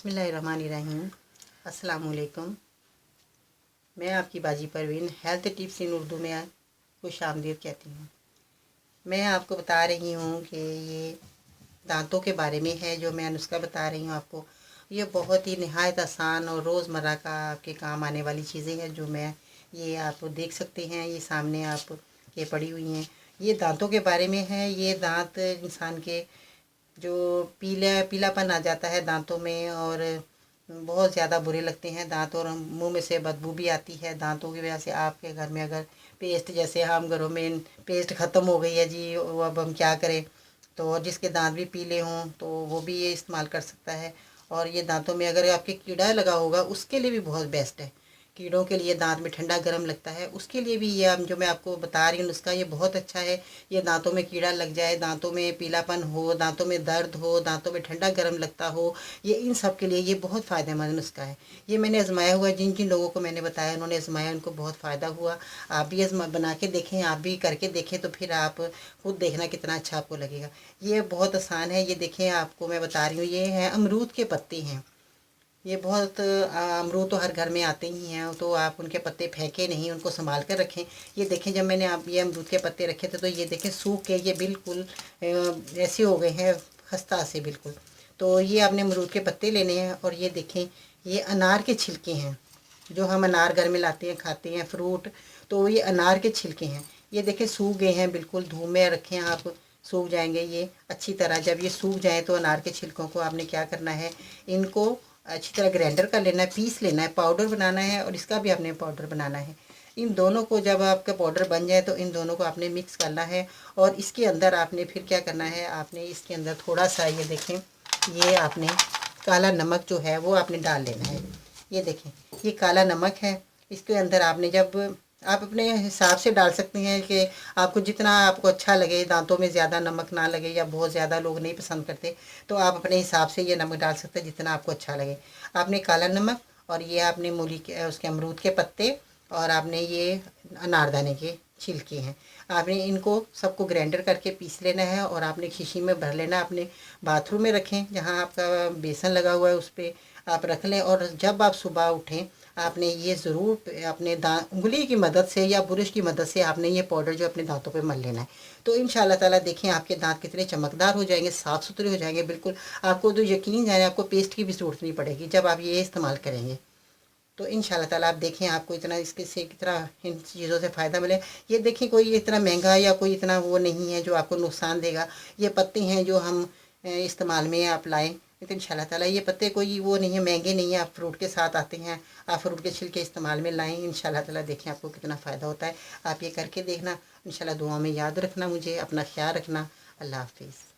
बिस्मिल्लाहिर्रहमानिर्रहीम। अस्सलाम वालेकुम। मैं आपकी बाजी परवीन हेल्थ टिप्स इन उर्दू में खुश आमदीद कहती हूँ। मैं आपको बता रही हूँ कि ये दांतों के बारे में है। जो मैं नुस्खा बता रही हूँ आपको, ये बहुत ही निहायत आसान और रोज़मर्रा का आपके काम आने वाली चीज़ें हैं। जो मैं ये आप देख सकते हैं, ये सामने आप ये पड़ी हुई हैं। ये दांतों के बारे में है। ये दांत इंसान के जो पीलापन आ जाता है दांतों में, और बहुत ज़्यादा बुरे लगते हैं दांत, और मुंह में से बदबू भी आती है दांतों की वजह से। आपके घर में अगर पेस्ट, जैसे हम घरों में पेस्ट ख़त्म हो गई है जी, वो अब हम क्या करें, तो जिसके दांत भी पीले हों तो वो भी ये इस्तेमाल कर सकता है। और ये दांतों में अगर आपके कीड़ा लगा होगा उसके लिए भी बहुत बेस्ट है। कीड़ों के लिए दांत में ठंडा गर्म लगता है, उसके लिए भी ये जो मैं आपको बता रही हूँ नुस्खा, ये बहुत अच्छा है। ये दांतों में कीड़ा लग जाए, दांतों में पीलापन हो, दांतों में दर्द हो, दांतों में ठंडा गर्म लगता हो, ये इन सब के लिए ये बहुत फ़ायदेमंद नुस्खा है। ये मैंने आजमाया हुआ, जिन जिन लोगों को मैंने बताया उन्होंने आजमाया, उनको बहुत फ़ायदा हुआ। आप भी बना के देखें, आप भी करके देखें, तो फिर आप खुद देखना कितना अच्छा आपको लगेगा। ये बहुत आसान है। ये देखें, आपको मैं बता रही हूँ, ये है अमरूद के पत्ते हैं। ये बहुत अमरूद तो हर घर में आते ही हैं, तो आप उनके पत्ते फेंके नहीं, उनको संभाल कर रखें। ये देखें, जब मैंने आप ये अमरूद के पत्ते रखे थे तो ये देखें सूख के ये बिल्कुल ऐसे हो गए हैं, खस्ता से बिल्कुल। तो ये आपने अमरूद के पत्ते लेने हैं। और ये देखें, ये अनार के छिलके हैं, जो हम अनार घर में लाते हैं, खाते हैं फ्रूट, तो ये अनार के छिलके हैं। ये देखें सूख गए हैं बिल्कुल, धूप में रखें आप, सूख जाएंगे ये अच्छी तरह। जब ये सूख जाए तो अनार के छिलकों को आपने क्या करना है, इनको अच्छी तरह ग्राइंडर कर लेना है, पीस लेना है, पाउडर बनाना है। और इसका भी आपने पाउडर बनाना है। इन दोनों को जब आपका पाउडर बन जाए तो इन दोनों को आपने मिक्स करना है। और इसके अंदर आपने फिर क्या करना है, आपने इसके अंदर थोड़ा सा, ये देखें, ये आपने काला नमक जो है वो आपने डाल लेना है। ये देखें, ये काला नमक है। इसके अंदर आपने, जब आप अपने हिसाब से डाल सकते हैं कि आपको जितना आपको अच्छा लगे, दांतों में ज़्यादा नमक ना लगे, या बहुत ज़्यादा लोग नहीं पसंद करते, तो आप अपने हिसाब से ये नमक डाल सकते हैं जितना आपको अच्छा लगे। आपने काला नमक, और ये आपने मूली के, उसके अमरूद के पत्ते, और आपने ये अनारदाने के छिलके हैं, आपने इनको सबको ग्राइंडर करके पीस लेना है। और आपने शीशी में भर लेना। अपने बाथरूम में रखें, जहाँ आपका बेसन लगा हुआ है उस पर आप रख लें। और जब आप सुबह उठें, आपने ये ज़रूर अपने उंगली की मदद से या ब्रश की मदद से आपने ये पाउडर जो अपने दांतों पे मल लेना है। तो इंशाल्लाह ताला देखें, आपके दांत कितने चमकदार हो जाएंगे, साफ़ सुथरे हो जाएंगे बिल्कुल। आपको तो यकीन जाने, आपको पेस्ट की भी ज़रूरत नहीं पड़ेगी जब आप ये इस्तेमाल करेंगे। तो इंशाल्लाह ताला आप देखें, आपको इतना इसके से कितना इन चीज़ों से फ़ायदा मिले। ये देखें, कोई इतना महंगा या कोई इतना वो नहीं है जो आपको नुकसान देगा। ये पत्ते हैं जो हम इस्तेमाल में आप लाएँ, तो इंशाल्लाह ताला ये पत्ते कोई वो नहीं है, महंगे नहीं है, आप फ्रूट के साथ आते हैं। आप फ्रूट के छिलके इस्तेमाल में लाएँ, इंशाल्लाह ताला देखें आपको कितना फ़ायदा होता है। आप ये करके देखना, इंशाल्लाह दुआ में याद रखना मुझे, अपना ख्याल रखना। अल्लाह हाफिज़।